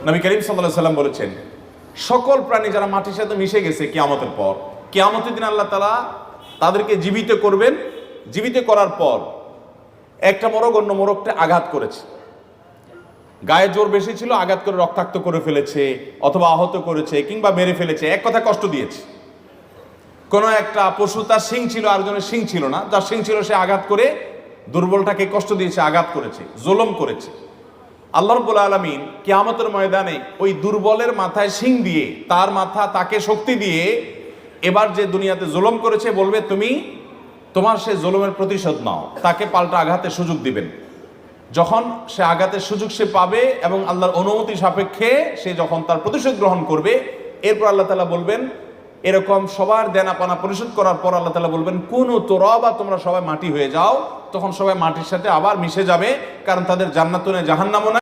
নবী করিম সাল্লাল্লাহু আলাইহি ওয়াসাল্লাম বলেছেন, সকল প্রাণী যারা মাটির সাথে মিশে গেছে কিয়ামতের পর, কিয়ামতের দিন আল্লাহ তাআলা তাদেরকে জীবিত করবেন। জীবিত করার পর একটা মোরগ অন্য মোরগকে আঘাত করেছে, গায়ে জোর বেশি ছিল, আঘাত করে রক্তাক্ত করে ফেলেছে অথবা আহত করেছে কিংবা মেরে ফেলেছে, এক কথা কষ্ট দিয়েছে। কোনো একটা পশু তার শিং ছিল, আরেকজনের শিং ছিল না, যার শিং ছিল সে আঘাত করে দুর্বলটাকে কষ্ট দিয়েছে, আঘাত করেছে, জুলুম করেছে। আল্লাহ রাব্বুল আলামিন কিয়ামতের ময়দানে ওই দুর্বলের মাথায় শিং দিয়ে, তার মাথা তাকে শক্তি দিয়ে এবার যে দুনিয়াতে জুলুম করেছে বলবে, তুমি তোমার সে জুলুমের প্রতিশোধ নাও। তাকে পাল্টা আঘাতের সুযোগ দিবেন। যখন সে আঘাতের সুযোগ সে পাবে এবং আল্লাহর অনুমতি সাপেক্ষে সে যখন তার প্রতিশোধ গ্রহণ করবে, এরপর আল্লাহ তাআলা বলবেন, এরকম সবার দেনা পানা পরিশোধ করার পর আল্লাহ তাআলা বলবেন, কুনু তুরাবা, তোমরা সবাই মাটি হয়ে যাও। তখন সবাই মাটির সাথে আবার মিশে যাবে, কারণ তাদের জান্নাতও নেই, জাহান্নামও নাই।